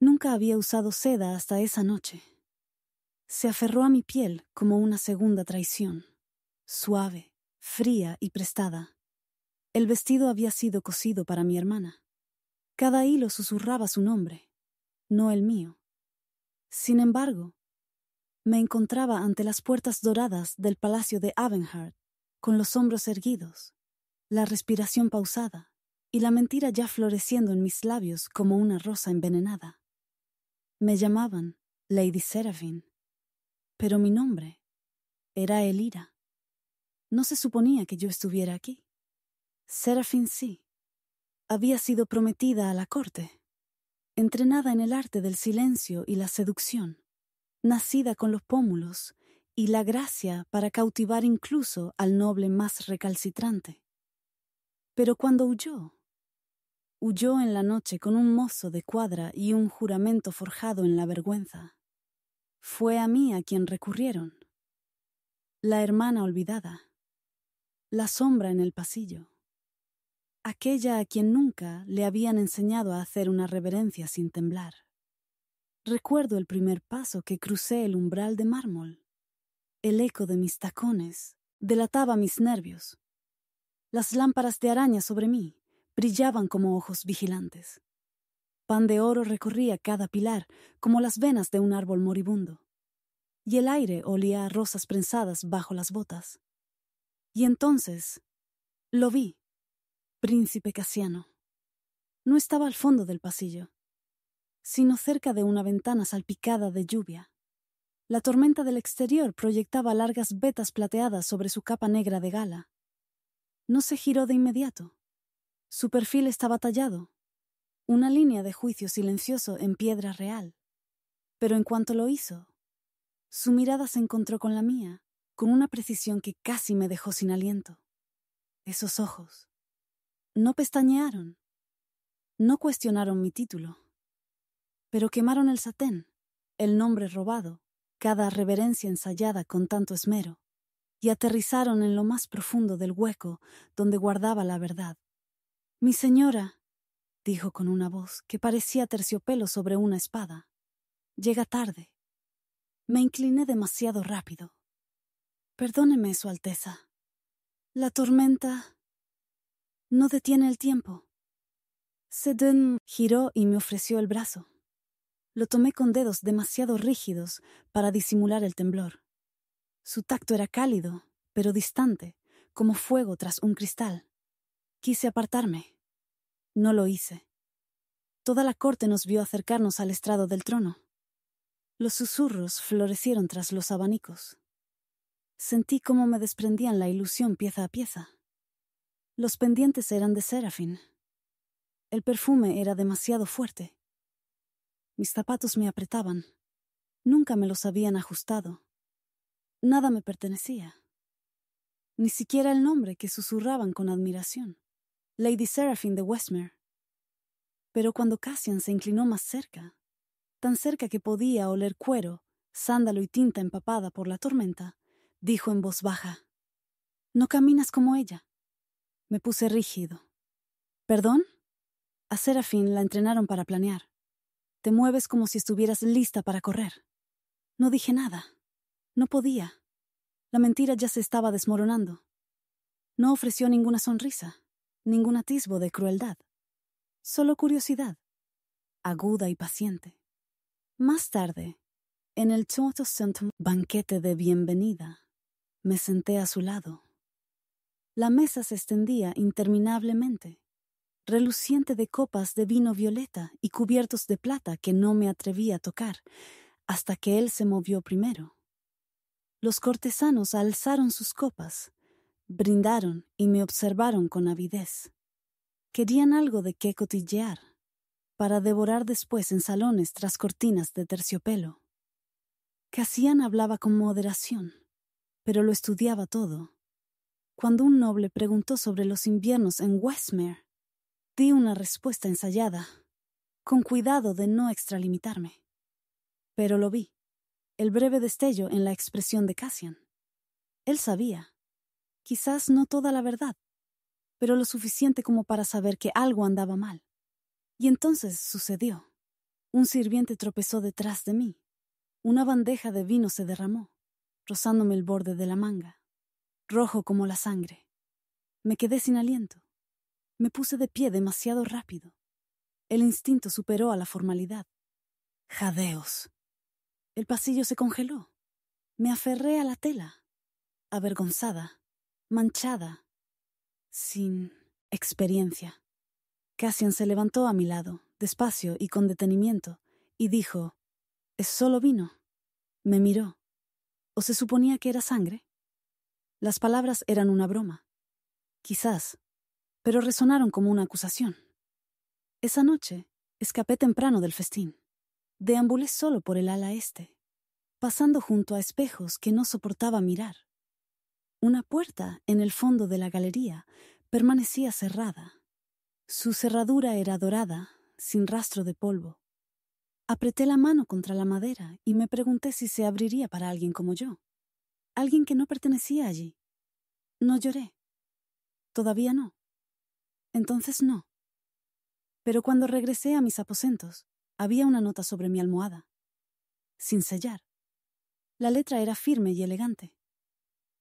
Nunca había usado seda hasta esa noche. Se aferró a mi piel como una segunda traición, suave, fría y prestada. El vestido había sido cosido para mi hermana. Cada hilo susurraba su nombre, no el mío. Sin embargo, me encontraba ante las puertas doradas del palacio de Abenhart, con los hombros erguidos, la respiración pausada y la mentira ya floreciendo en mis labios como una rosa envenenada. Me llamaban Lady Seraphine, pero mi nombre era Elira. No se suponía que yo estuviera aquí. Seraphine sí. Había sido prometida a la corte, entrenada en el arte del silencio y la seducción, nacida con los pómulos y la gracia para cautivar incluso al noble más recalcitrante. Pero cuando huyó en la noche con un mozo de cuadra y un juramento forjado en la vergüenza. Fue a mí a quien recurrieron. La hermana olvidada. La sombra en el pasillo. Aquella a quien nunca le habían enseñado a hacer una reverencia sin temblar. Recuerdo el primer paso que crucé el umbral de mármol. El eco de mis tacones delataba mis nervios. Las lámparas de araña sobre mí brillaban como ojos vigilantes. Pan de oro recorría cada pilar como las venas de un árbol moribundo. Y el aire olía a rosas prensadas bajo las botas. Y entonces lo vi, príncipe Cassiano. No estaba al fondo del pasillo, sino cerca de una ventana salpicada de lluvia. La tormenta del exterior proyectaba largas vetas plateadas sobre su capa negra de gala. No se giró de inmediato. Su perfil estaba tallado, una línea de juicio silencioso en piedra real. Pero en cuanto lo hizo, su mirada se encontró con la mía, con una precisión que casi me dejó sin aliento. Esos ojos no pestañearon, no cuestionaron mi título, pero quemaron el satén, el nombre robado, cada reverencia ensayada con tanto esmero, y aterrizaron en lo más profundo del hueco donde guardaba la verdad. «Mi señora», dijo con una voz que parecía terciopelo sobre una espada, «llega tarde». Me incliné demasiado rápido. «Perdóneme, Su Alteza. La tormenta no detiene el tiempo». Sedun giró y me ofreció el brazo. Lo tomé con dedos demasiado rígidos para disimular el temblor. Su tacto era cálido, pero distante, como fuego tras un cristal. Quise apartarme. No lo hice. Toda la corte nos vio acercarnos al estrado del trono. Los susurros florecieron tras los abanicos. Sentí cómo me desprendían la ilusión pieza a pieza. Los pendientes eran de Seraphine. El perfume era demasiado fuerte. Mis zapatos me apretaban. Nunca me los habían ajustado. Nada me pertenecía. Ni siquiera el nombre que susurraban con admiración. Lady Seraphine de Westmere. Pero cuando Cassian se inclinó más cerca, tan cerca que podía oler cuero, sándalo y tinta empapada por la tormenta, dijo en voz baja: «No caminas como ella». Me puse rígido. «¿Perdón?» A Seraphine la entrenaron para planear. Te mueves como si estuvieras lista para correr. No dije nada. No podía. La mentira ya se estaba desmoronando. No ofreció ninguna sonrisa, ningún atisbo de crueldad. Solo curiosidad, aguda y paciente. Más tarde, en el banquete de bienvenida, me senté a su lado. La mesa se extendía interminablemente, reluciente de copas de vino violeta y cubiertos de plata que no me atreví a tocar hasta que él se movió primero. Los cortesanos alzaron sus copas, brindaron y me observaron con avidez. Querían algo de qué cotillear, para devorar después en salones tras cortinas de terciopelo. Cassian hablaba con moderación, pero lo estudiaba todo. Cuando un noble preguntó sobre los inviernos en Westmere, di una respuesta ensayada, con cuidado de no extralimitarme. Pero lo vi, el breve destello en la expresión de Cassian. Él sabía, quizás no toda la verdad, pero lo suficiente como para saber que algo andaba mal. Y entonces sucedió. Un sirviente tropezó detrás de mí. Una bandeja de vino se derramó, rozándome el borde de la manga, rojo como la sangre. Me quedé sin aliento. Me puse de pie demasiado rápido. El instinto superó a la formalidad. Jadeos. El pasillo se congeló. Me aferré a la tela, avergonzada, manchada, sin experiencia. Cassian se levantó a mi lado, despacio y con detenimiento, y dijo: «¿Es solo vino?» Me miró. ¿O se suponía que era sangre? Las palabras eran una broma. Quizás, pero resonaron como una acusación. Esa noche, escapé temprano del festín. Deambulé solo por el ala este, pasando junto a espejos que no soportaba mirar. Una puerta en el fondo de la galería permanecía cerrada. Su cerradura era dorada, sin rastro de polvo. Apreté la mano contra la madera y me pregunté si se abriría para alguien como yo. Alguien que no pertenecía allí. No lloré. Todavía no. Entonces no. Pero cuando regresé a mis aposentos, había una nota sobre mi almohada, sin sellar. La letra era firme y elegante.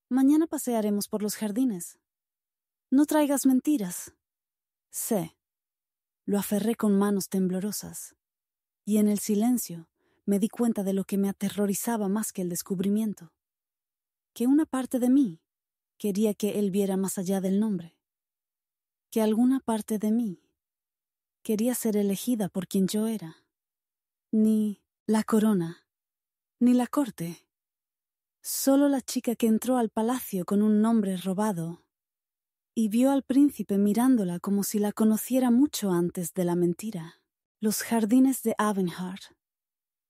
Mañana pasearemos por los jardines. No traigas mentiras. Sé. Lo aferré con manos temblorosas, y en el silencio me di cuenta de lo que me aterrorizaba más que el descubrimiento. Que una parte de mí quería que él viera más allá del nombre. Que alguna parte de mí quería ser elegida por quien yo era. Ni la corona, ni la corte. Solo la chica que entró al palacio con un nombre robado y vio al príncipe mirándola como si la conociera mucho antes de la mentira. Los jardines de Avenhart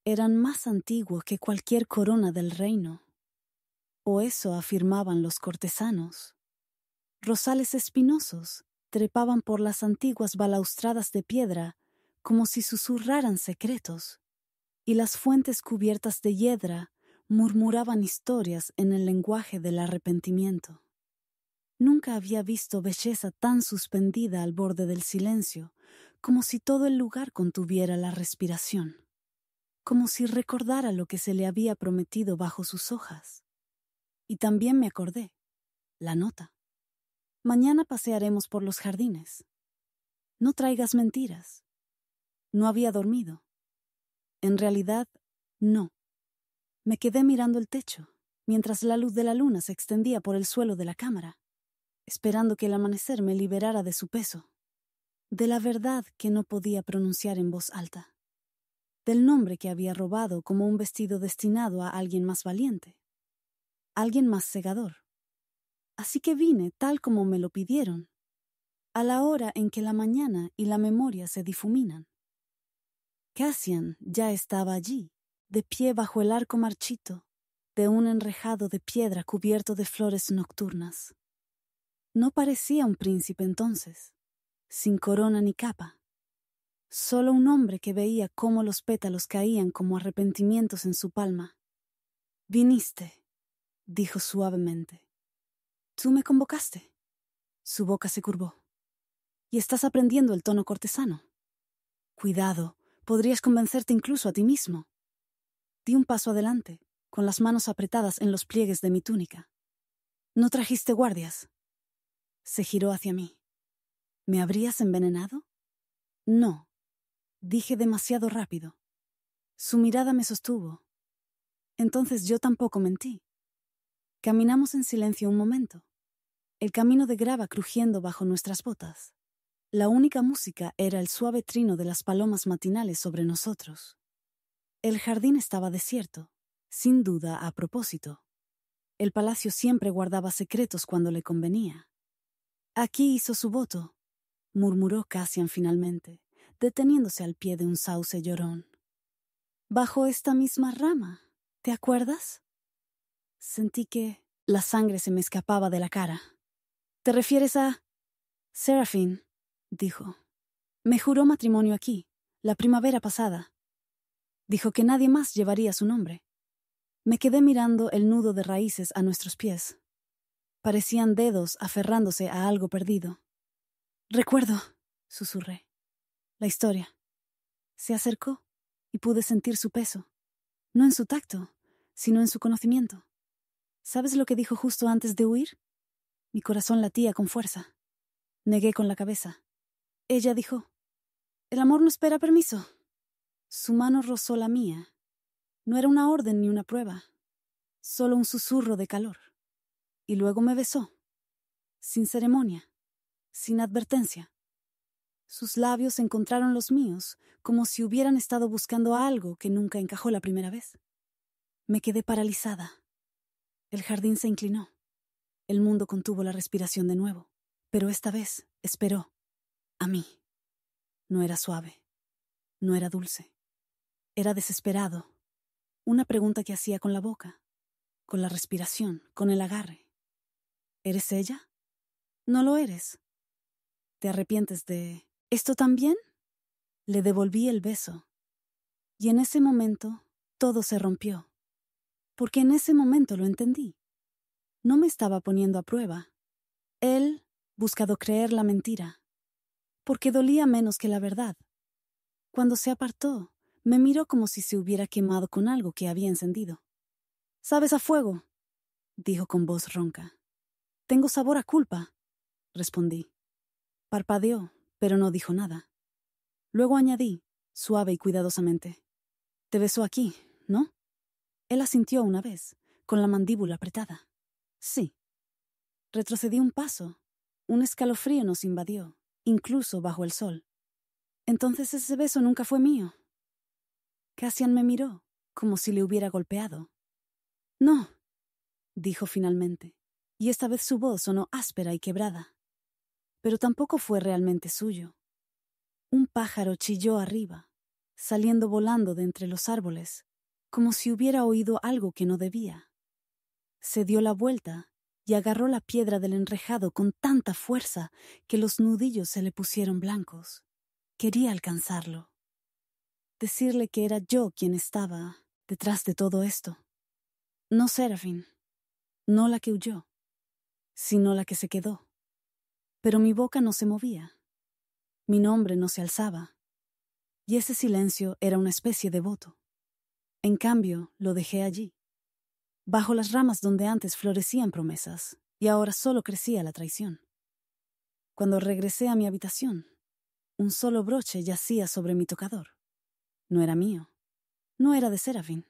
eran más antiguos que cualquier corona del reino. O eso afirmaban los cortesanos. Rosales espinosos trepaban por las antiguas balaustradas de piedra como si susurraran secretos, y las fuentes cubiertas de hiedra murmuraban historias en el lenguaje del arrepentimiento. Nunca había visto belleza tan suspendida al borde del silencio, como si todo el lugar contuviera la respiración, como si recordara lo que se le había prometido bajo sus hojas. Y también me acordé, la nota. Mañana pasearemos por los jardines. No traigas mentiras. No había dormido. En realidad, no. Me quedé mirando el techo, mientras la luz de la luna se extendía por el suelo de la cámara, esperando que el amanecer me liberara de su peso, de la verdad que no podía pronunciar en voz alta, del nombre que había robado como un vestido destinado a alguien más valiente, alguien más cegador. Así que vine tal como me lo pidieron, a la hora en que la mañana y la memoria se difuminan. Cassian ya estaba allí, de pie bajo el arco marchito de un enrejado de piedra cubierto de flores nocturnas. No parecía un príncipe entonces, sin corona ni capa, solo un hombre que veía cómo los pétalos caían como arrepentimientos en su palma. «Viniste», dijo suavemente. «Tú me convocaste». Su boca se curvó. «Y estás aprendiendo el tono cortesano. Cuidado, podrías convencerte incluso a ti mismo». Di un paso adelante, con las manos apretadas en los pliegues de mi túnica. «¿No trajiste guardias?» Se giró hacia mí. «¿Me habrías envenenado?» «No», dije demasiado rápido. Su mirada me sostuvo. Entonces yo tampoco mentí. Caminamos en silencio un momento, el camino de grava crujiendo bajo nuestras botas. La única música era el suave trino de las palomas matinales sobre nosotros. El jardín estaba desierto, sin duda a propósito. El palacio siempre guardaba secretos cuando le convenía. «Aquí hizo su voto», murmuró Cassian finalmente, deteniéndose al pie de un sauce llorón. «Bajo esta misma rama, ¿te acuerdas?» Sentí que la sangre se me escapaba de la cara. «¿Te refieres a...?» «Seraphine», dijo. «Me juró matrimonio aquí, la primavera pasada. Dijo que nadie más llevaría su nombre». Me quedé mirando el nudo de raíces a nuestros pies. Parecían dedos aferrándose a algo perdido. «Recuerdo», susurré. «La historia». Se acercó, y pude sentir su peso, no en su tacto, sino en su conocimiento. ¿Sabes lo que dijo justo antes de huir? Mi corazón latía con fuerza. Negué con la cabeza. Ella dijo: «El amor no espera permiso». Su mano rozó la mía. No era una orden ni una prueba, solo un susurro de calor. Y luego me besó, sin ceremonia, sin advertencia. Sus labios encontraron los míos, como si hubieran estado buscando algo que nunca encajó la primera vez. Me quedé paralizada. El jardín se inclinó. El mundo contuvo la respiración de nuevo, pero esta vez esperó a mí. No era suave, no era dulce. Era desesperado. Una pregunta que hacía con la boca, con la respiración, con el agarre. ¿Eres ella? No lo eres. ¿Te arrepientes de esto también? Le devolví el beso. Y en ese momento todo se rompió. Porque en ese momento lo entendí. No me estaba poniendo a prueba. Él buscado creer la mentira. Porque dolía menos que la verdad. Cuando se apartó, me miró como si se hubiera quemado con algo que había encendido. «¿Sabes a fuego?», dijo con voz ronca. «Tengo sabor a culpa», respondí. Parpadeó, pero no dijo nada. Luego añadí, suave y cuidadosamente: «Te besó aquí, ¿no?». Él asintió una vez, con la mandíbula apretada. «Sí». Retrocedí un paso. Un escalofrío nos invadió, incluso bajo el sol. «Entonces ese beso nunca fue mío». Cassian me miró, como si le hubiera golpeado. «No», dijo finalmente, y esta vez su voz sonó áspera y quebrada. Pero tampoco fue realmente suyo. Un pájaro chilló arriba, saliendo volando de entre los árboles, como si hubiera oído algo que no debía. Se dio la vuelta y agarró la piedra del enrejado con tanta fuerza que los nudillos se le pusieron blancos. Quería alcanzarlo. Decirle que era yo quien estaba detrás de todo esto. No Serafín, no la que huyó, sino la que se quedó. Pero mi boca no se movía. Mi nombre no se alzaba. Y ese silencio era una especie de voto. En cambio, lo dejé allí, bajo las ramas donde antes florecían promesas, y ahora solo crecía la traición. Cuando regresé a mi habitación, un solo broche yacía sobre mi tocador. No era mío, no era de Serafín.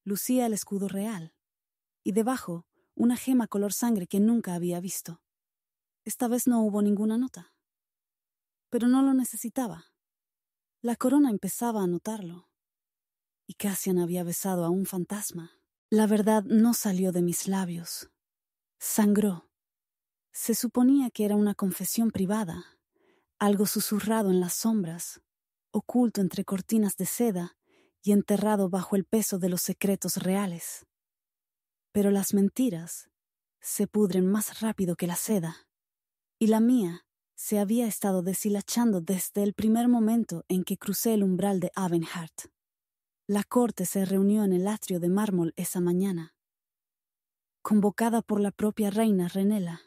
Lucía el escudo real, y debajo una gema color sangre que nunca había visto. Esta vez no hubo ninguna nota. Pero no lo necesitaba. La corona empezaba a notarlo. Y Cassian había besado a un fantasma. La verdad no salió de mis labios. Sangró. Se suponía que era una confesión privada, algo susurrado en las sombras, oculto entre cortinas de seda y enterrado bajo el peso de los secretos reales. Pero las mentiras se pudren más rápido que la seda, y la mía se había estado deshilachando desde el primer momento en que crucé el umbral de Avenhart. La corte se reunió en el atrio de mármol esa mañana. Convocada por la propia reina Renela,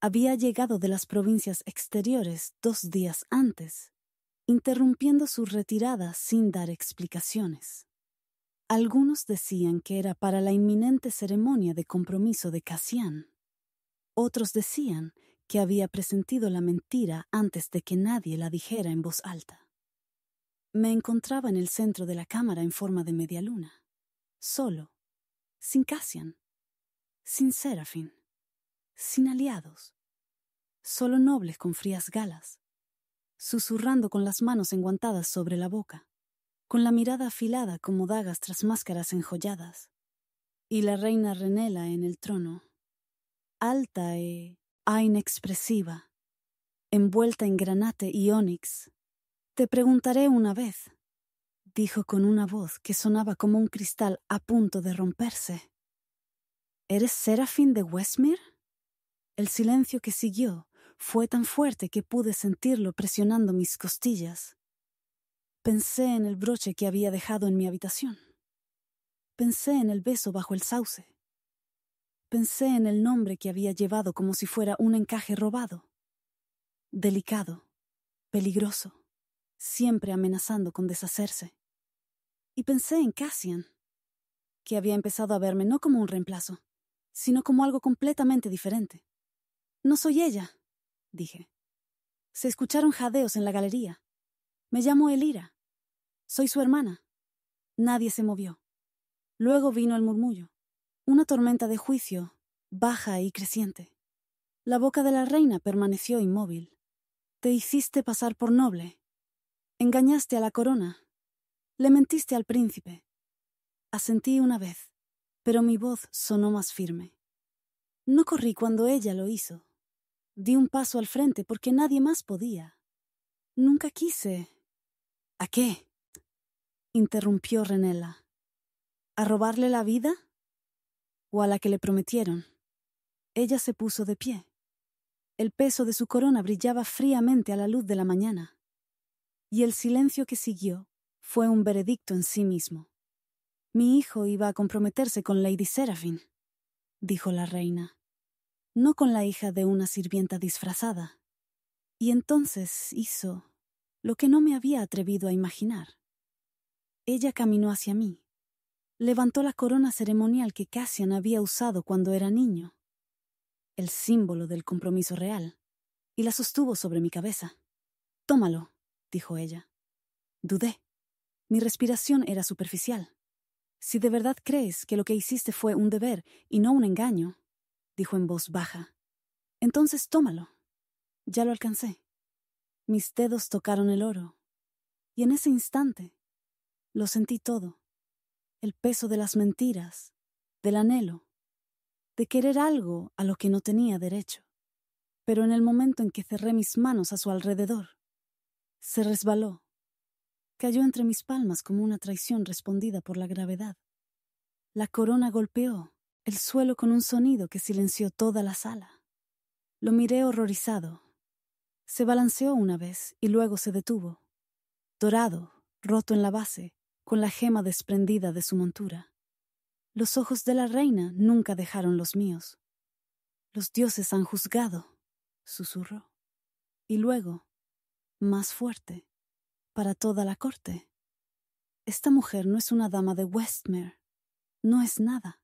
había llegado de las provincias exteriores 2 días antes, interrumpiendo su retirada sin dar explicaciones. Algunos decían que era para la inminente ceremonia de compromiso de Cassian. Otros decían que había presentido la mentira antes de que nadie la dijera en voz alta. Me encontraba en el centro de la cámara en forma de media luna, solo, sin Cassian, sin Serafín, sin aliados, solo nobles con frías galas, susurrando con las manos enguantadas sobre la boca, con la mirada afilada como dagas tras máscaras enjolladas, y la reina Renela en el trono, alta e inexpresiva, envuelta en granate y ónix. «Te preguntaré una vez», dijo con una voz que sonaba como un cristal a punto de romperse. «¿Eres Serafín de Westmere?». El silencio que siguió fue tan fuerte que pude sentirlo presionando mis costillas. Pensé en el broche que había dejado en mi habitación. Pensé en el beso bajo el sauce. Pensé en el nombre que había llevado como si fuera un encaje robado. Delicado, peligroso, siempre amenazando con deshacerse. Y pensé en Cassian, que había empezado a verme no como un reemplazo, sino como algo completamente diferente. «No soy ella», dije. Se escucharon jadeos en la galería. «Me llamo Elira. Soy su hermana». Nadie se movió. Luego vino el murmullo. Una tormenta de juicio, baja y creciente. La boca de la reina permaneció inmóvil. «Te hiciste pasar por noble. Engañaste a la corona. Le mentiste al príncipe». Asentí una vez, pero mi voz sonó más firme. No corrí cuando ella lo hizo. Di un paso al frente porque nadie más podía. Nunca quise. «¿A qué?», interrumpió Renella. «¿A robarle la vida? ¿O a la que le prometieron?». Ella se puso de pie. El peso de su corona brillaba fríamente a la luz de la mañana. Y el silencio que siguió fue un veredicto en sí mismo. «Mi hijo iba a comprometerse con Lady Seraphine», dijo la reina, «no con la hija de una sirvienta disfrazada». Y entonces hizo lo que no me había atrevido a imaginar. Ella caminó hacia mí. Levantó la corona ceremonial que Cassian había usado cuando era niño, el símbolo del compromiso real, y la sostuvo sobre mi cabeza. «Tómalo», dijo ella. Dudé. Mi respiración era superficial. «Si de verdad crees que lo que hiciste fue un deber y no un engaño», dijo en voz baja, «entonces tómalo». Ya lo alcancé. Mis dedos tocaron el oro, y en ese instante lo sentí todo. El peso de las mentiras, del anhelo, de querer algo a lo que no tenía derecho. Pero en el momento en que cerré mis manos a su alrededor, se resbaló. Cayó entre mis palmas como una traición respondida por la gravedad. La corona golpeó el suelo con un sonido que silenció toda la sala. Lo miré horrorizado. Se balanceó una vez y luego se detuvo, dorado, roto en la base, con la gema desprendida de su montura. Los ojos de la reina nunca dejaron los míos. «Los dioses han juzgado», susurró. Y luego, más fuerte, para toda la corte: «Esta mujer no es una dama de Westmere. No es nada.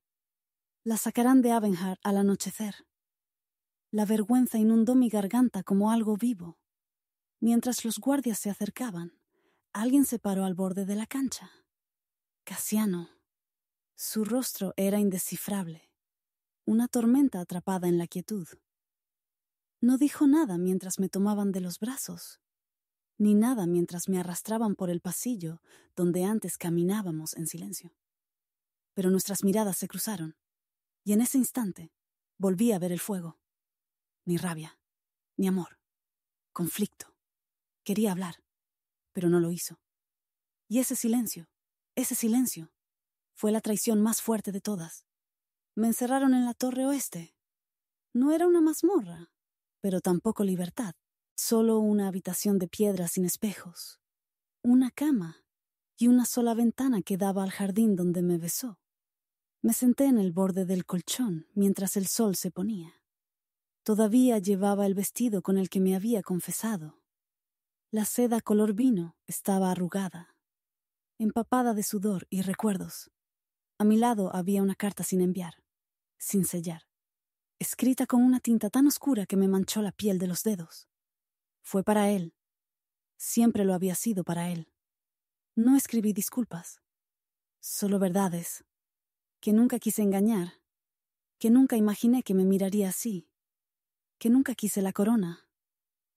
La sacarán de Avenhart al anochecer». La vergüenza inundó mi garganta como algo vivo. Mientras los guardias se acercaban, alguien se paró al borde de la cancha. Cassiano. Su rostro era indescifrable, una tormenta atrapada en la quietud. No dijo nada mientras me tomaban de los brazos, ni nada mientras me arrastraban por el pasillo donde antes caminábamos en silencio. Pero nuestras miradas se cruzaron, y en ese instante volví a ver el fuego. Mi rabia, mi amor, conflicto. Quería hablar, pero no lo hizo. Y ese silencio, fue la traición más fuerte de todas. Me encerraron en la Torre Oeste. No era una mazmorra, pero tampoco libertad. Solo una habitación de piedra sin espejos, una cama y una sola ventana que daba al jardín donde me besó. Me senté en el borde del colchón mientras el sol se ponía. Todavía llevaba el vestido con el que me había confesado. La seda color vino estaba arrugada, empapada de sudor y recuerdos. A mi lado había una carta sin enviar, sin sellar, escrita con una tinta tan oscura que me manchó la piel de los dedos. Fue para él. Siempre lo había sido para él. No escribí disculpas, solo verdades, que nunca quise engañar, que nunca imaginé que me miraría así, que nunca quise la corona,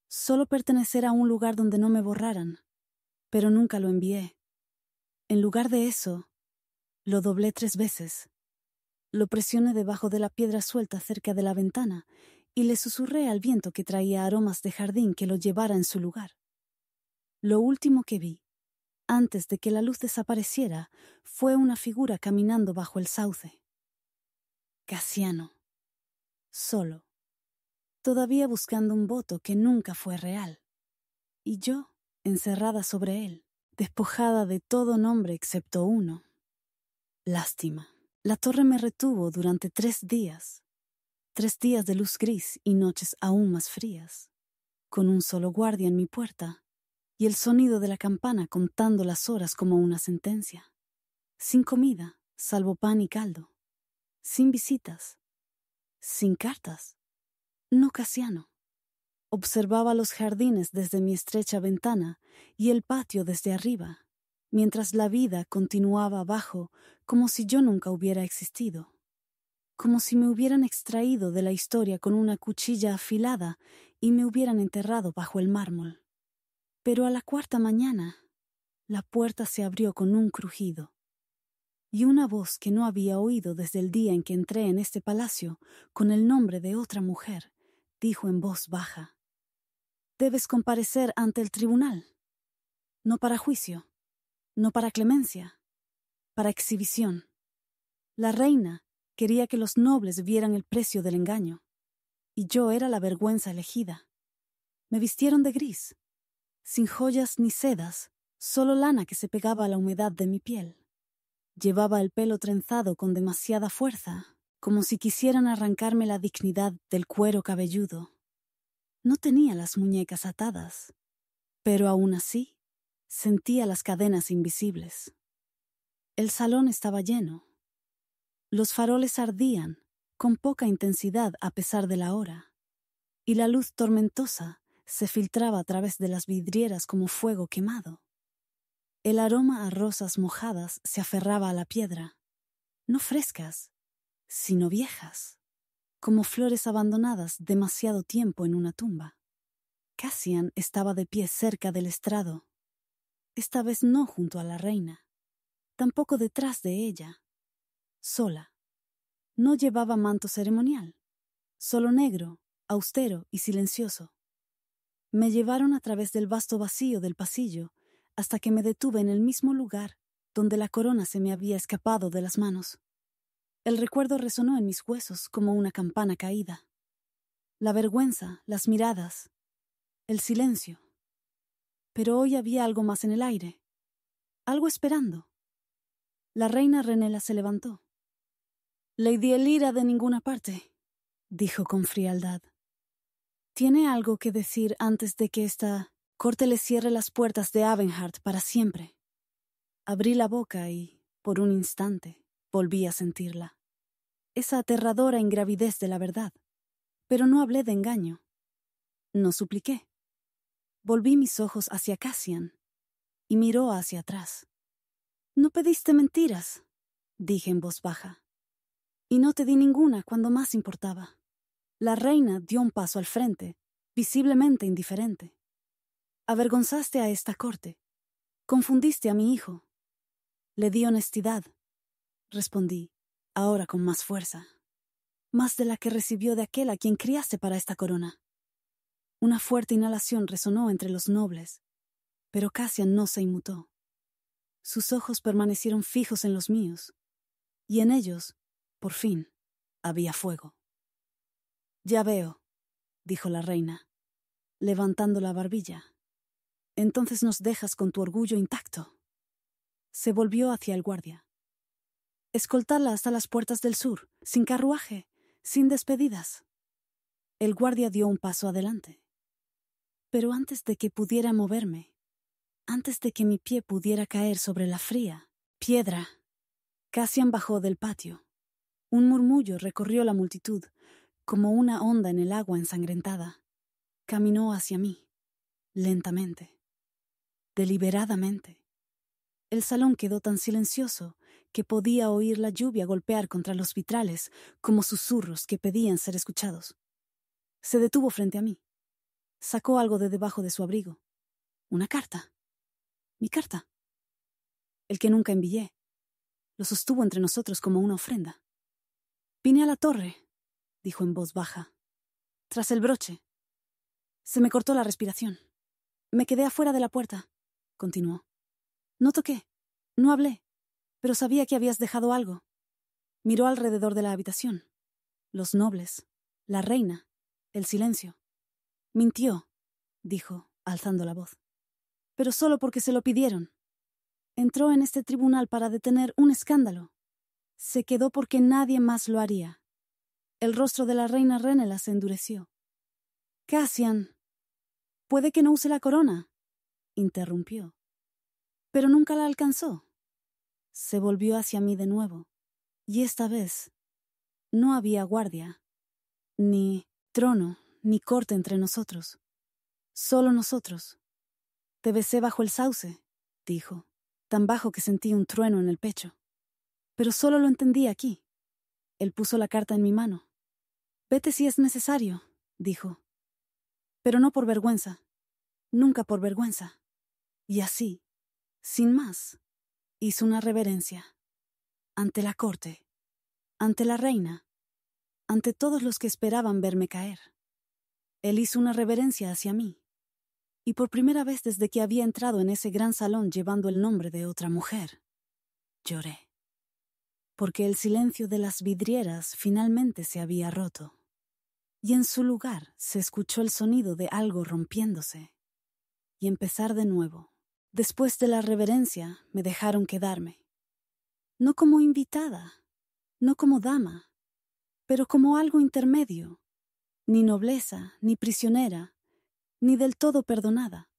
solo pertenecer a un lugar donde no me borraran, pero nunca lo envié. En lugar de eso, lo doblé 3 veces. Lo presioné debajo de la piedra suelta cerca de la ventana y le susurré al viento que traía aromas de jardín que lo llevara en su lugar. Lo último que vi, antes de que la luz desapareciera, fue una figura caminando bajo el sauce. Cassiano. Solo. Todavía buscando un voto que nunca fue real. Y yo, encerrada sobre él, despojada de todo nombre excepto uno. Lástima. La torre me retuvo durante 3 días. 3 días de luz gris y noches aún más frías, con un solo guardia en mi puerta y el sonido de la campana contando las horas como una sentencia. sin comida, salvo pan y caldo, sin visitas, sin cartas. No, Cassiano. Observaba los jardines desde mi estrecha ventana y el patio desde arriba, mientras la vida continuaba abajo como si yo nunca hubiera existido, como si me hubieran extraído de la historia con una cuchilla afilada y me hubieran enterrado bajo el mármol. Pero a la cuarta mañana, la puerta se abrió con un crujido, y una voz que no había oído desde el día en que entré en este palacio, con el nombre de otra mujer, dijo en voz baja: «Debes comparecer ante el tribunal, no para juicio, no para clemencia, para exhibición». La reina quería que los nobles vieran el precio del engaño, y yo era la vergüenza elegida. Me vistieron de gris, sin joyas ni sedas, solo lana que se pegaba a la humedad de mi piel. Llevaba el pelo trenzado con demasiada fuerza, como si quisieran arrancarme la dignidad del cuero cabelludo. No tenía las muñecas atadas, pero aún así sentía las cadenas invisibles. El salón estaba lleno. Los faroles ardían, con poca intensidad a pesar de la hora, y la luz tormentosa se filtraba a través de las vidrieras como fuego quemado. El aroma a rosas mojadas se aferraba a la piedra, no frescas, sino viejas, como flores abandonadas demasiado tiempo en una tumba. Cassian estaba de pie cerca del estrado, esta vez no junto a la reina, tampoco detrás de ella, sola. No llevaba manto ceremonial, solo negro, austero y silencioso. Me llevaron a través del vasto vacío del pasillo hasta que me detuve en el mismo lugar donde la corona se me había escapado de las manos. El recuerdo resonó en mis huesos como una campana caída. La vergüenza, las miradas, el silencio. Pero hoy había algo más en el aire, algo esperando. La reina Renela se levantó. «Lady Elira de ninguna parte», dijo con frialdad. «¿Tiene algo que decir antes de que esta corte le cierre las puertas de Avenhart para siempre?» Abrí la boca y, por un instante, volví a sentirla. Esa aterradora ingravidez de la verdad. Pero no hablé de engaño. No supliqué. Volví mis ojos hacia Cassian y miró hacia atrás. «No pediste mentiras», dije en voz baja. «Y no te di ninguna cuando más importaba». La reina dio un paso al frente, visiblemente indiferente. «Avergonzaste a esta corte. Confundiste a mi hijo». «Le di honestidad», respondí, ahora con más fuerza. «Más de la que recibió de aquel a quien criaste para esta corona». Una fuerte inhalación resonó entre los nobles, pero Cassian no se inmutó. Sus ojos permanecieron fijos en los míos, y en ellos, por fin, había fuego. «Ya veo», dijo la reina, levantando la barbilla. «Entonces nos dejas con tu orgullo intacto». Se volvió hacia el guardia. «Escoltadla hasta las puertas del sur, sin carruaje, sin despedidas». El guardia dio un paso adelante. Pero antes de que pudiera moverme, antes de que mi pie pudiera caer sobre la fría piedra, Cassian bajó del patio. Un murmullo recorrió la multitud, como una onda en el agua ensangrentada. Caminó hacia mí, lentamente, deliberadamente. El salón quedó tan silencioso que podía oír la lluvia golpear contra los vitrales como susurros que pedían ser escuchados. Se detuvo frente a mí. Sacó algo de debajo de su abrigo. Una carta. Mi carta. El que nunca envié. Lo sostuvo entre nosotros como una ofrenda. «Vine a la torre», dijo en voz baja. «Tras el broche. Se me cortó la respiración. Me quedé afuera de la puerta», continuó. «No toqué, no hablé, pero sabía que habías dejado algo». Miró alrededor de la habitación. Los nobles, la reina, el silencio. «Mintió», dijo, alzando la voz. «Pero solo porque se lo pidieron. Entró en este tribunal para detener un escándalo. Se quedó porque nadie más lo haría». El rostro de la reina Renela se endureció. «Cassian, puede que no use la corona», interrumpió. «Pero nunca la alcanzó». se volvió hacia mí de nuevo, y esta vez no había guardia, ni trono, ni corte entre nosotros. Solo nosotros. Te besé bajo el sauce, dijo, tan bajo que sentí un trueno en el pecho. Pero solo lo entendí aquí. Él puso la carta en mi mano. Vete si es necesario, dijo. Pero no por vergüenza. Nunca por vergüenza. Y así, sin más, hizo una reverencia. Ante la corte, ante la reina, ante todos los que esperaban verme caer. Él hizo una reverencia hacia mí. Y por primera vez desde que había entrado en ese gran salón llevando el nombre de otra mujer, lloré. Porque el silencio de las vidrieras finalmente se había roto. Y en su lugar se escuchó el sonido de algo rompiéndose. Y empezar de nuevo. Después de la reverencia me dejaron quedarme. No como invitada, no como dama, pero como algo intermedio. Ni nobleza, ni prisionera, ni del todo perdonada.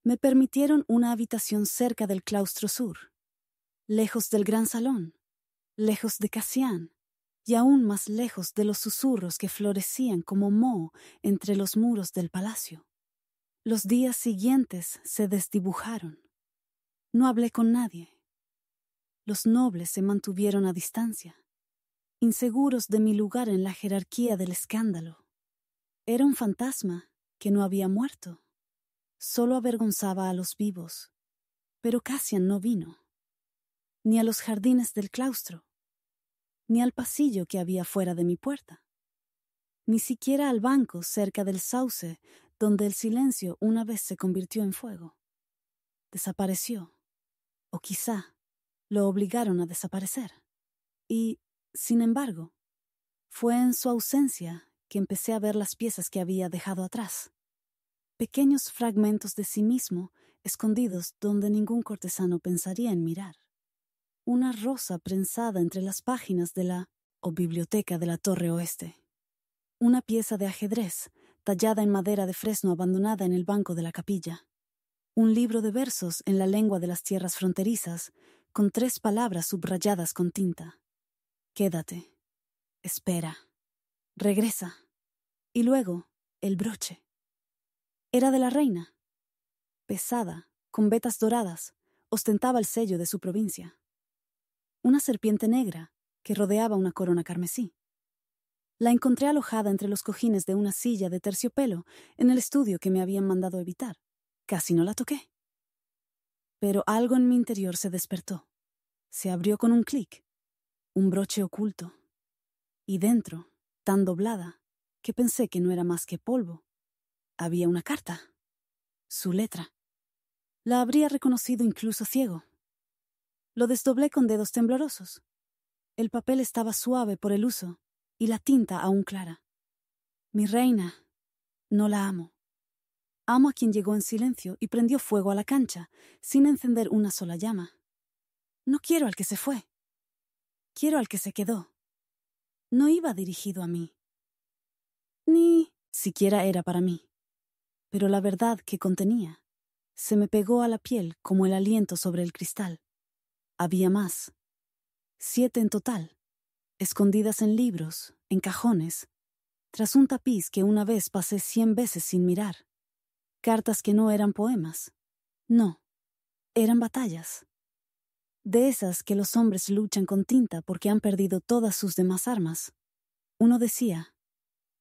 Me permitieron una habitación cerca del claustro sur, lejos del gran salón, lejos de Cassian, y aún más lejos de los susurros que florecían como moho entre los muros del palacio. Los días siguientes se desdibujaron. No hablé con nadie. Los nobles se mantuvieron a distancia, inseguros de mi lugar en la jerarquía del escándalo. Era un fantasma que no había muerto. Solo avergonzaba a los vivos. Pero Cassian no vino. Ni a los jardines del claustro. Ni al pasillo que había fuera de mi puerta. Ni siquiera al banco cerca del sauce donde el silencio una vez se convirtió en fuego. Desapareció. O quizá lo obligaron a desaparecer. Y, sin embargo, fue en su ausencia que empecé a ver las piezas que había dejado atrás. Pequeños fragmentos de sí mismo escondidos donde ningún cortesano pensaría en mirar. Una rosa prensada entre las páginas de la biblioteca de la Torre Oeste. Una pieza de ajedrez tallada en madera de fresno abandonada en el banco de la capilla. Un libro de versos en la lengua de las tierras fronterizas con 3 palabras subrayadas con tinta. Quédate. Espera. Regresa. Y luego, el broche. Era de la reina. Pesada, con vetas doradas, ostentaba el sello de su provincia. Una serpiente negra que rodeaba una corona carmesí. La encontré alojada entre los cojines de una silla de terciopelo en el estudio que me habían mandado evitar. Casi no la toqué. Pero algo en mi interior se despertó. Se abrió con un clic. Un broche oculto. Y dentro, tan doblada, que pensé que no era más que polvo, había una carta. Su letra. La habría reconocido incluso ciego. Lo desdoblé con dedos temblorosos. El papel estaba suave por el uso y la tinta aún clara. Mi reina, no la amo. Amo a quien llegó en silencio y prendió fuego a la cancha, sin encender una sola llama. No quiero al que se fue. Quiero al que se quedó. No iba dirigido a mí. Ni siquiera era para mí. Pero la verdad que contenía se me pegó a la piel como el aliento sobre el cristal. Había más. 7 en total, escondidas en libros, en cajones, tras un tapiz que una vez pasé 100 veces sin mirar. Cartas que no eran poemas. No, eran batallas. De esas que los hombres luchan con tinta porque han perdido todas sus demás armas. Uno decía,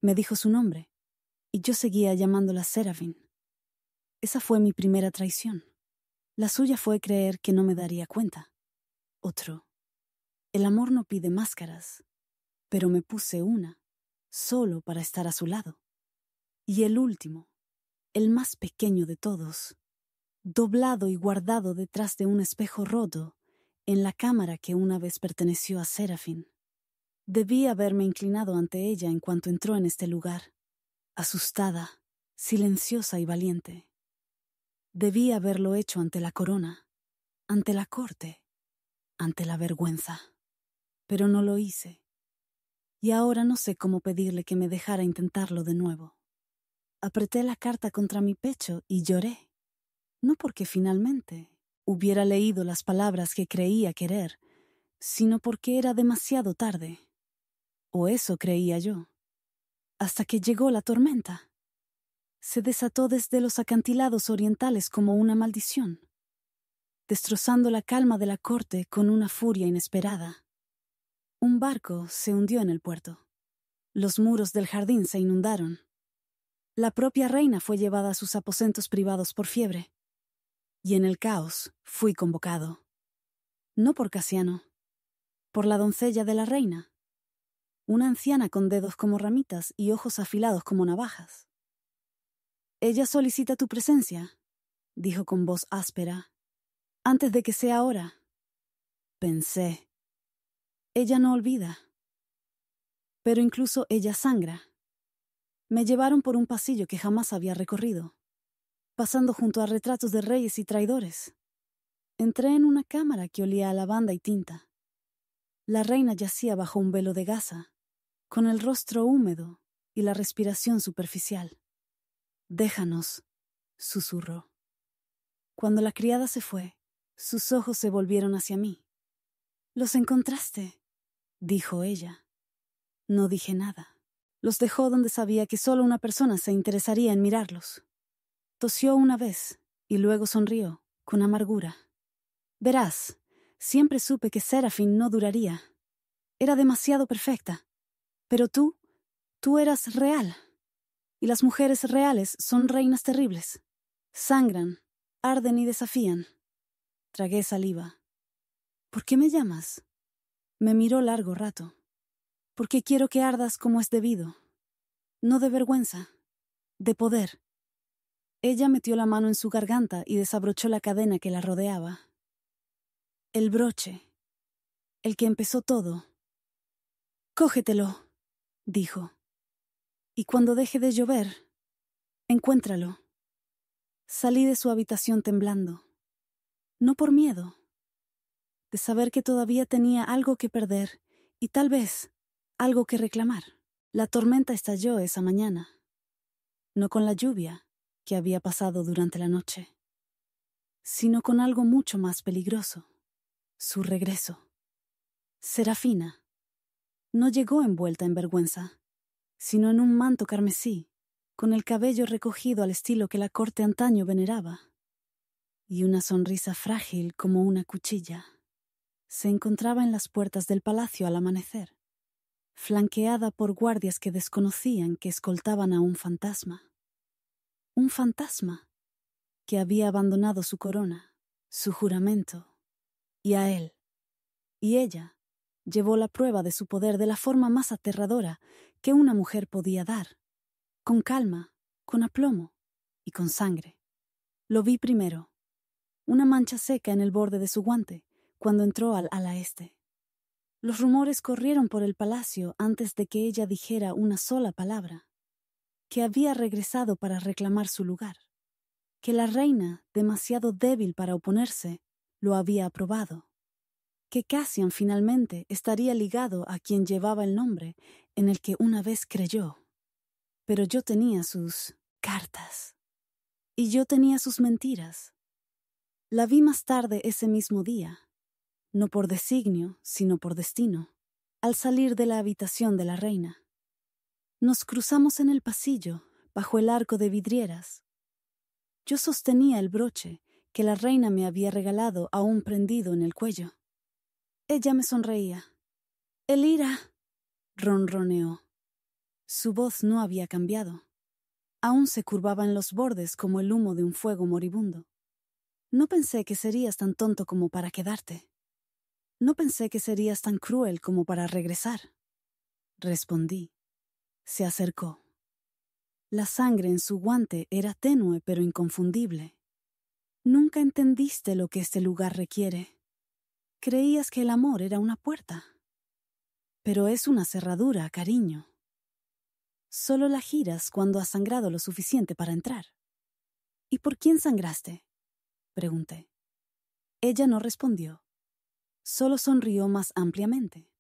me dijo su nombre, y yo seguía llamándola Serafín. Esa fue mi primera traición. La suya fue creer que no me daría cuenta. Otro. El amor no pide máscaras, pero me puse una, solo para estar a su lado. Y el último, el más pequeño de todos, doblado y guardado detrás de un espejo roto, en la cámara que una vez perteneció a Serafín. Debí haberme inclinado ante ella en cuanto entró en este lugar, asustada, silenciosa y valiente. Debí haberlo hecho ante la corona, ante la corte, ante la vergüenza. Pero no lo hice. Y ahora no sé cómo pedirle que me dejara intentarlo de nuevo. Apreté la carta contra mi pecho y lloré. No porque finalmente hubiera leído las palabras que creía querer, sino porque era demasiado tarde. O eso creía yo. Hasta que llegó la tormenta. Se desató desde los acantilados orientales como una maldición, destrozando la calma de la corte con una furia inesperada. Un barco se hundió en el puerto. Los muros del jardín se inundaron. La propia reina fue llevada a sus aposentos privados por fiebre. Y en el caos fui convocado. No por Casiano, por la doncella de la reina, una anciana con dedos como ramitas y ojos afilados como navajas. «Ella solicita tu presencia», dijo con voz áspera, «antes de que sea hora». Pensé. Ella no olvida. Pero incluso ella sangra. Me llevaron por un pasillo que jamás había recorrido, pasando junto a retratos de reyes y traidores. Entré en una cámara que olía a lavanda y tinta. La reina yacía bajo un velo de gasa, con el rostro húmedo y la respiración superficial. «Déjanos», susurró. Cuando la criada se fue, sus ojos se volvieron hacia mí. «¿Los encontraste?», dijo ella. No dije nada. Los dejó donde sabía que solo una persona se interesaría en mirarlos. Tosió una vez y luego sonrió, con amargura. «Verás, siempre supe que Serafín no duraría. Era demasiado perfecta. Pero tú eras real. Y las mujeres reales son reinas terribles. Sangran, arden y desafían». Tragué saliva. «¿Por qué me llamas?». Me miró largo rato. «Porque quiero que ardas como es debido. No de vergüenza, de poder». Ella metió la mano en su garganta y desabrochó la cadena que la rodeaba. «El broche, el que empezó todo». «Cógetelo», dijo. «Y cuando deje de llover, encuéntralo». Salí de su habitación temblando. No por miedo, de saber que todavía tenía algo que perder y tal vez algo que reclamar. La tormenta estalló esa mañana, no con la lluvia que había pasado durante la noche, sino con algo mucho más peligroso: su regreso. Serafina no llegó envuelta en vergüenza, sino en un manto carmesí, con el cabello recogido al estilo que la corte antaño veneraba, y una sonrisa frágil como una cuchilla. Se encontraba en las puertas del palacio al amanecer, flanqueada por guardias que desconocían que escoltaban a un fantasma. Un fantasma que había abandonado su corona, su juramento, y a él. Y ella llevó la prueba de su poder de la forma más aterradora que una mujer podía dar, con calma, con aplomo y con sangre. Lo vi primero, una mancha seca en el borde de su guante, cuando entró al ala este. Los rumores corrieron por el palacio antes de que ella dijera una sola palabra: que había regresado para reclamar su lugar, que la reina, demasiado débil para oponerse, lo había aprobado, que Cassian finalmente estaría ligado a quien llevaba el nombre en el que una vez creyó. Pero yo tenía sus cartas. Y yo tenía sus mentiras. La vi más tarde ese mismo día, no por designio, sino por destino, al salir de la habitación de la reina. Nos cruzamos en el pasillo, bajo el arco de vidrieras. Yo sostenía el broche que la reina me había regalado aún prendido en el cuello. Ella me sonreía. «Elira», ronroneó. Su voz no había cambiado. Aún se curvaba en los bordes como el humo de un fuego moribundo. «No pensé que serías tan tonto como para quedarte. No pensé que serías tan cruel como para regresar», respondí. Se acercó. La sangre en su guante era tenue pero inconfundible. «Nunca entendiste lo que este lugar requiere. Creías que el amor era una puerta. Pero es una cerradura, cariño. Solo la giras cuando has sangrado lo suficiente para entrar». «¿Y por quién sangraste?», pregunté. Ella no respondió. Solo sonrió más ampliamente.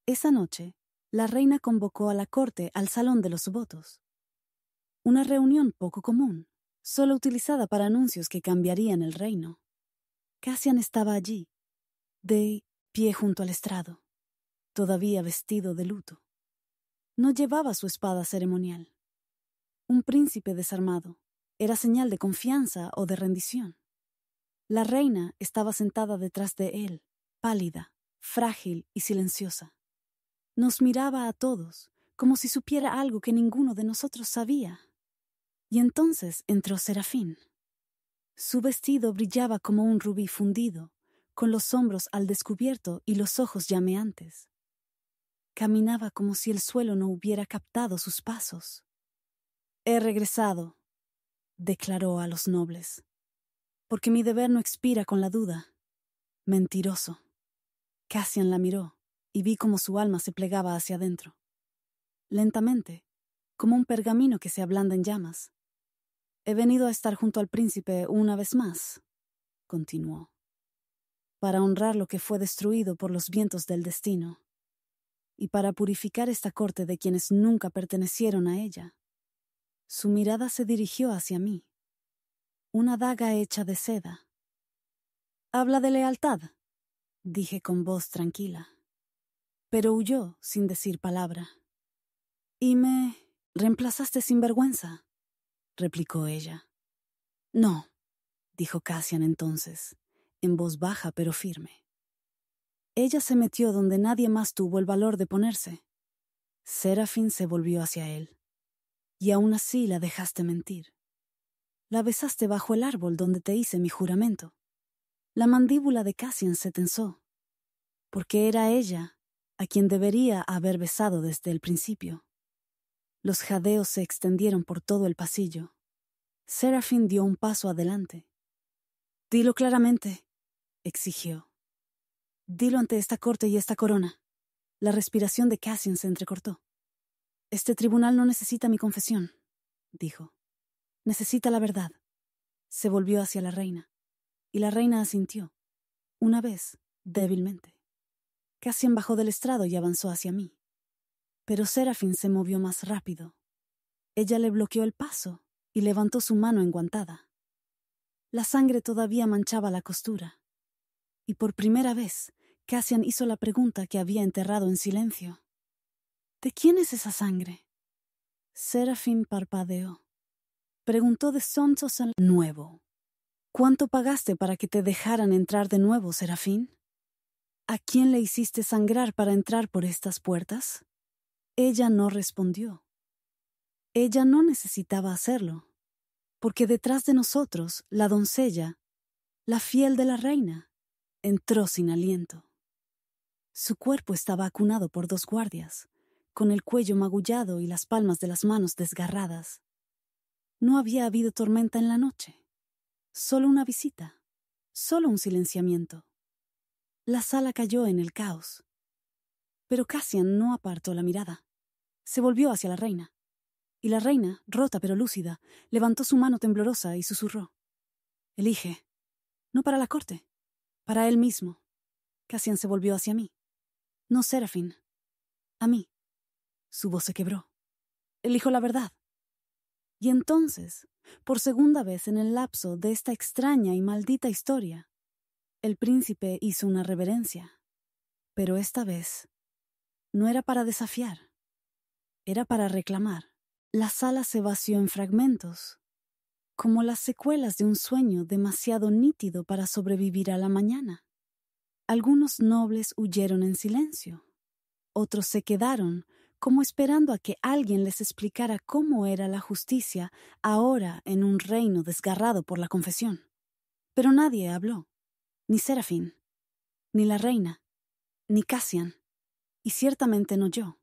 Esa noche, la reina convocó a la corte al Salón de los Votos. Una reunión poco común, solo utilizada para anuncios que cambiarían el reino. Cassian estaba allí, de pie junto al estrado, todavía vestido de luto. No llevaba su espada ceremonial. Un príncipe desarmado era señal de confianza o de rendición. La reina estaba sentada detrás de él, pálida, frágil y silenciosa. Nos miraba a todos, como si supiera algo que ninguno de nosotros sabía. Y entonces entró Serafín. Su vestido brillaba como un rubí fundido, con los hombros al descubierto y los ojos llameantes. Caminaba como si el suelo no hubiera captado sus pasos. «He regresado», declaró a los nobles, «porque mi deber no expira con la duda». Mentiroso. Cassian la miró y vi cómo su alma se plegaba hacia adentro. Lentamente, como un pergamino que se ablanda en llamas. «He venido a estar junto al príncipe una vez más», continuó, «para honrar lo que fue destruido por los vientos del destino, y para purificar esta corte de quienes nunca pertenecieron a ella». Su mirada se dirigió hacia mí. Una daga hecha de seda. «Habla de lealtad», dije con voz tranquila. Pero huyó sin decir palabra. «¿Y me reemplazaste sin vergüenza?», replicó ella. «No», dijo Cassian entonces, en voz baja pero firme. Ella se metió donde nadie más tuvo el valor de ponerse. Serafín se volvió hacia él. «Y aún así la dejaste mentir. La besaste bajo el árbol donde te hice mi juramento». La mandíbula de Cassian se tensó, porque era ella a quien debería haber besado desde el principio. Los jadeos se extendieron por todo el pasillo. Serafín dio un paso adelante. «Dilo claramente», exigió. «Dilo ante esta corte y esta corona». La respiración de Cassian se entrecortó. «Este tribunal no necesita mi confesión», dijo. «Necesita la verdad». Se volvió hacia la reina, y la reina asintió, una vez, débilmente. Cassian bajó del estrado y avanzó hacia mí. Pero Serafín se movió más rápido. Ella le bloqueó el paso y levantó su mano enguantada. La sangre todavía manchaba la costura. Y por primera vez, Cassian hizo la pregunta que había enterrado en silencio. «¿De quién es esa sangre?». Serafín parpadeó. Preguntó de Sonsos al nuevo. «¿Cuánto pagaste para que te dejaran entrar de nuevo, Serafín? ¿A quién le hiciste sangrar para entrar por estas puertas?». Ella no respondió. Ella no necesitaba hacerlo, porque detrás de nosotros, la doncella, la fiel de la reina, entró sin aliento. Su cuerpo estaba acunado por 2 guardias, con el cuello magullado y las palmas de las manos desgarradas. No había habido tormenta en la noche, solo una visita, solo un silenciamiento. La sala cayó en el caos. Pero Cassian no apartó la mirada. Se volvió hacia la reina. Y la reina, rota pero lúcida, levantó su mano temblorosa y susurró. «Elige. No para la corte, para él mismo». Cassian se volvió hacia mí. «No, Serafín. A mí». Su voz se quebró. «Elijo la verdad». Y entonces, por segunda vez en el lapso de esta extraña y maldita historia, el príncipe hizo una reverencia. Pero esta vez no era para desafiar, era para reclamar. La sala se vació en fragmentos, como las secuelas de un sueño demasiado nítido para sobrevivir a la mañana. Algunos nobles huyeron en silencio. Otros se quedaron, como esperando a que alguien les explicara cómo era la justicia ahora en un reino desgarrado por la confesión. Pero nadie habló, ni Serafín, ni la reina, ni Cassian, y ciertamente no yo,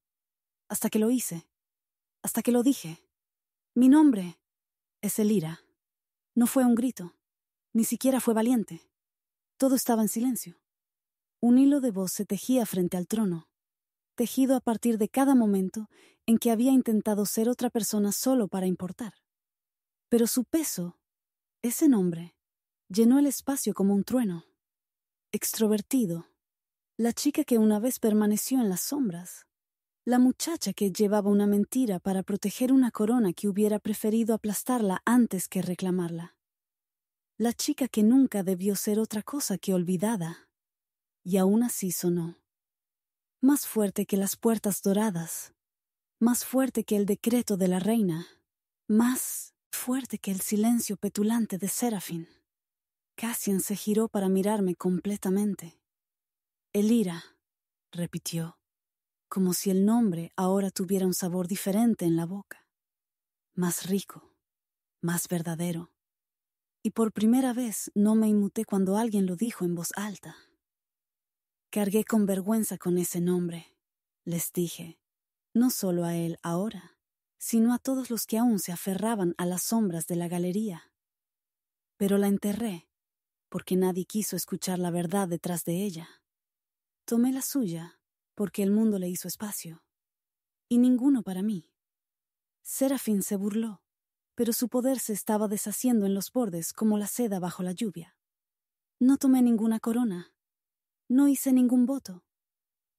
hasta que lo hice, hasta que lo dije. Mi nombre es Elira. No fue un grito, ni siquiera fue valiente. Todo estaba en silencio. Un hilo de voz se tejía frente al trono, tejido a partir de cada momento en que había intentado ser otra persona solo para importar. Pero su peso, ese nombre, llenó el espacio como un trueno. Extrovertido, la chica que una vez permaneció en las sombras, la muchacha que llevaba una mentira para proteger una corona que hubiera preferido aplastarla antes que reclamarla. la chica que nunca debió ser otra cosa que olvidada, y aún así sonó. Más fuerte que las puertas doradas, más fuerte que el decreto de la reina, más fuerte que el silencio petulante de Serafín. Cassian se giró para mirarme completamente. Elira, repitió, como si el nombre ahora tuviera un sabor diferente en la boca. Más rico, más verdadero. Y por primera vez no me inmuté cuando alguien lo dijo en voz alta. Cargué con vergüenza con ese nombre, les dije, no solo a él ahora, sino a todos los que aún se aferraban a las sombras de la galería. Pero la enterré, porque nadie quiso escuchar la verdad detrás de ella. Tomé la suya, porque el mundo le hizo espacio, y ninguno para mí. Serafín se burló, pero su poder se estaba deshaciendo en los bordes como la seda bajo la lluvia. No tomé ninguna corona, no hice ningún voto,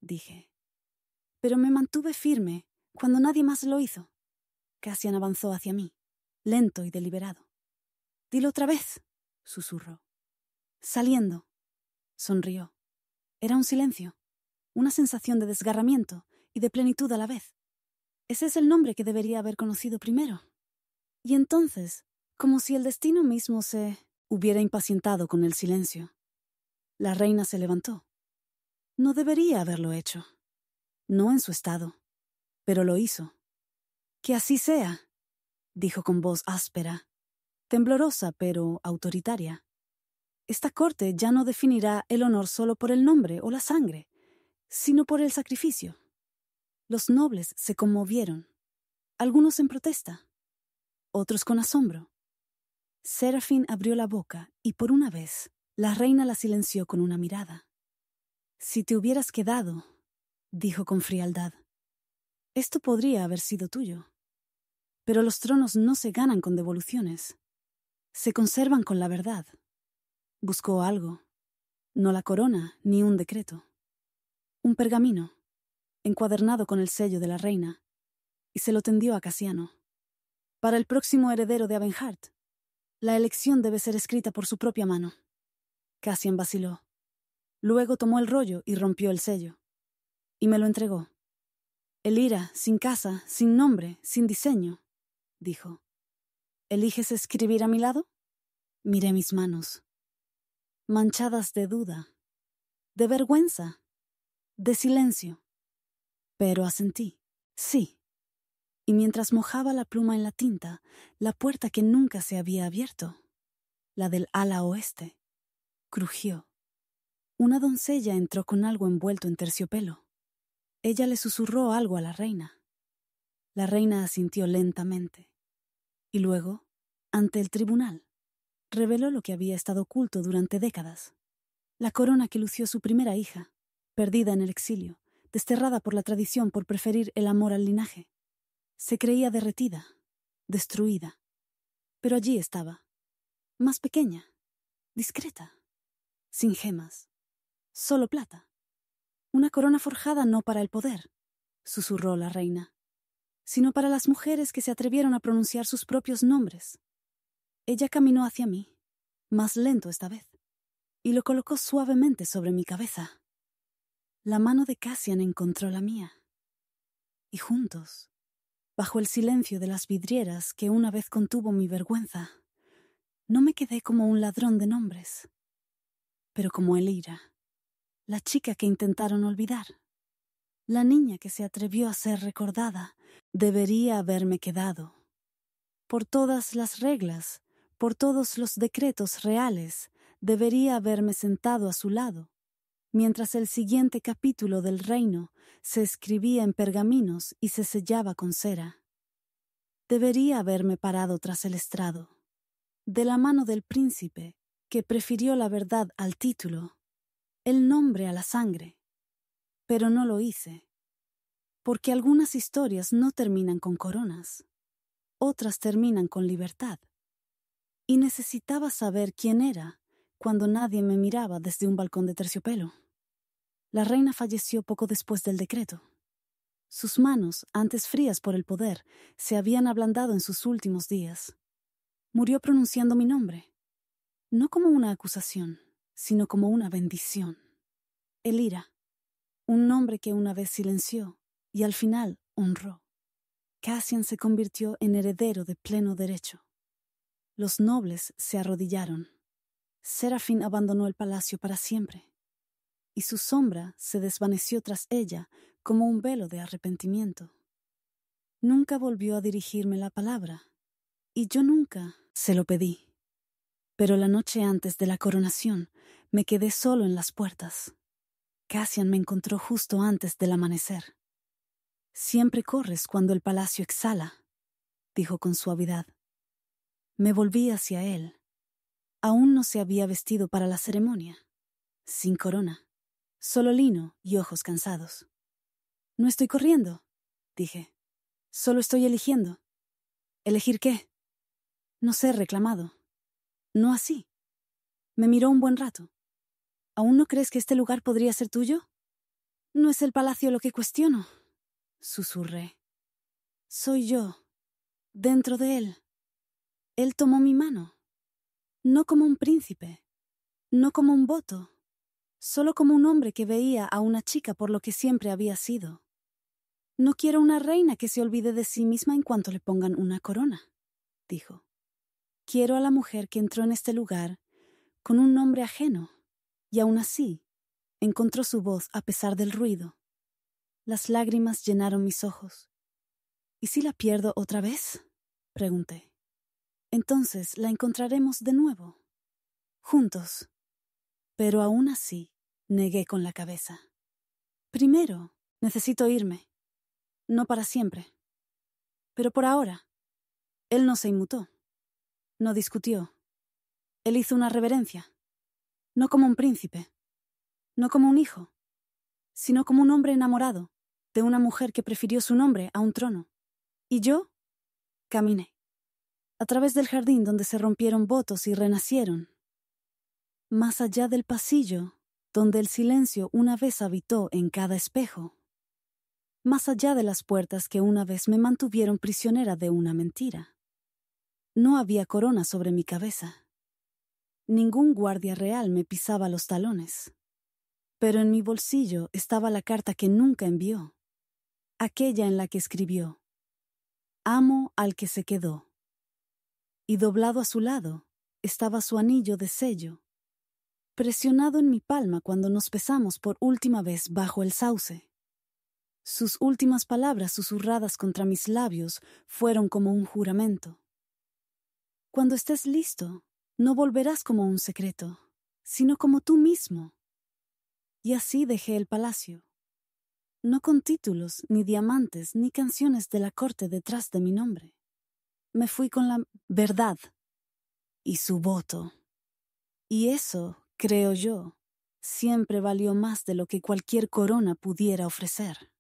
dije. Pero me mantuve firme cuando nadie más lo hizo. Cassian avanzó hacia mí, lento y deliberado. «Dilo otra vez», susurró. «Saliendo», sonrió. Era un silencio, una sensación de desgarramiento y de plenitud a la vez. Ese es el nombre que debería haber conocido primero. Y entonces, como si el destino mismo se hubiera impacientado con el silencio, la reina se levantó. No debería haberlo hecho. No en su estado, pero lo hizo. «Que así sea», dijo con voz áspera, temblorosa pero autoritaria. «Esta corte ya no definirá el honor solo por el nombre o la sangre, sino por el sacrificio». Los nobles se conmovieron, algunos en protesta, otros con asombro. Serafín abrió la boca y por una vez la reina la silenció con una mirada. «Si te hubieras quedado», dijo con frialdad, «esto podría haber sido tuyo. Pero los tronos no se ganan con devoluciones. Se conservan con la verdad». Buscó algo, no la corona ni un decreto. Un pergamino, encuadernado con el sello de la reina, y se lo tendió a Cassiano. «Para el próximo heredero de Abenhart, la elección debe ser escrita por su propia mano». Cassian vaciló. Luego tomó el rollo y rompió el sello. Y me lo entregó. «Elira, sin casa, sin nombre, sin diseño», dijo. «¿Eliges escribir a mi lado?» Miré mis manos, manchadas de duda, de vergüenza, de silencio. Pero asentí. «Sí». Y mientras mojaba la pluma en la tinta, la puerta que nunca se había abierto, la del ala oeste, crujió. Una doncella entró con algo envuelto en terciopelo. Ella le susurró algo a la reina. La reina asintió lentamente. Y luego, ante el tribunal, reveló lo que había estado oculto durante décadas. La corona que lució su primera hija, perdida en el exilio, desterrada por la tradición por preferir el amor al linaje. Se creía derretida, destruida. Pero allí estaba, más pequeña, discreta, sin gemas, solo plata. «Una corona forjada no para el poder», susurró la reina, «sino para las mujeres que se atrevieron a pronunciar sus propios nombres». Ella caminó hacia mí, más lento esta vez, y lo colocó suavemente sobre mi cabeza. La mano de Cassian encontró la mía. Y juntos, bajo el silencio de las vidrieras que una vez contuvo mi vergüenza, no me quedé como un ladrón de nombres, pero como Elira, la chica que intentaron olvidar, la niña que se atrevió a ser recordada. Debería haberme quedado. Por todas las reglas, por todos los decretos reales, debería haberme sentado a su lado, mientras el siguiente capítulo del reino se escribía en pergaminos y se sellaba con cera. Debería haberme parado tras el estrado, de la mano del príncipe que prefirió la verdad al título, el nombre a la sangre. Pero no lo hice, porque algunas historias no terminan con coronas, otras terminan con libertad. Y necesitaba saber quién era cuando nadie me miraba desde un balcón de terciopelo. La reina falleció poco después del decreto. Sus manos, antes frías por el poder, se habían ablandado en sus últimos días. Murió pronunciando mi nombre. no como una acusación, sino como una bendición. Elira, un nombre que una vez silenció y al final honró. Cassian se convirtió en heredero de pleno derecho. Los nobles se arrodillaron. Serafín abandonó el palacio para siempre, y su sombra se desvaneció tras ella como un velo de arrepentimiento. Nunca volvió a dirigirme la palabra, y yo nunca se lo pedí. Pero la noche antes de la coronación me quedé solo en las puertas. Cassian me encontró justo antes del amanecer. «Siempre corres cuando el palacio exhala», dijo con suavidad. Me volví hacia él. Aún no se había vestido para la ceremonia. Sin corona, solo lino y ojos cansados. «No estoy corriendo», dije. «Solo estoy eligiendo». «¿Elegir qué?» «No ser reclamado». «No así». Me miró un buen rato. «¿Aún no crees que este lugar podría ser tuyo?» «No es el palacio lo que cuestiono», susurré. «Soy yo, dentro de él». Él tomó mi mano. No como un príncipe, no como un voto, solo como un hombre que veía a una chica por lo que siempre había sido. «No quiero una reina que se olvide de sí misma en cuanto le pongan una corona», dijo. «Quiero a la mujer que entró en este lugar con un nombre ajeno, y aún así encontró su voz a pesar del ruido». Las lágrimas llenaron mis ojos. «¿Y si la pierdo otra vez?», pregunté. «Entonces la encontraremos de nuevo, juntos». Pero aún así negué con la cabeza. «Primero, necesito irme. No para siempre. Pero por ahora». Él no se inmutó. No discutió. Él hizo una reverencia. No como un príncipe. No como un hijo. Sino como un hombre enamorado de una mujer que prefirió su nombre a un trono. Y yo caminé. A través del jardín donde se rompieron votos y renacieron. Más allá del pasillo, donde el silencio una vez habitó en cada espejo. Más allá de las puertas que una vez me mantuvieron prisionera de una mentira. No había corona sobre mi cabeza. Ningún guardia real me pisaba los talones. Pero en mi bolsillo estaba la carta que nunca envió. Aquella en la que escribió: «Amo al que se quedó». Y doblado a su lado estaba su anillo de sello, presionado en mi palma cuando nos besamos por última vez bajo el sauce. Sus últimas palabras susurradas contra mis labios fueron como un juramento. «Cuando estés listo, no volverás como un secreto, sino como tú mismo». Y así dejé el palacio. No con títulos, ni diamantes, ni canciones de la corte detrás de mi nombre. Me fui con la verdad y su voto. Y eso, creo yo, siempre valió más de lo que cualquier corona pudiera ofrecer.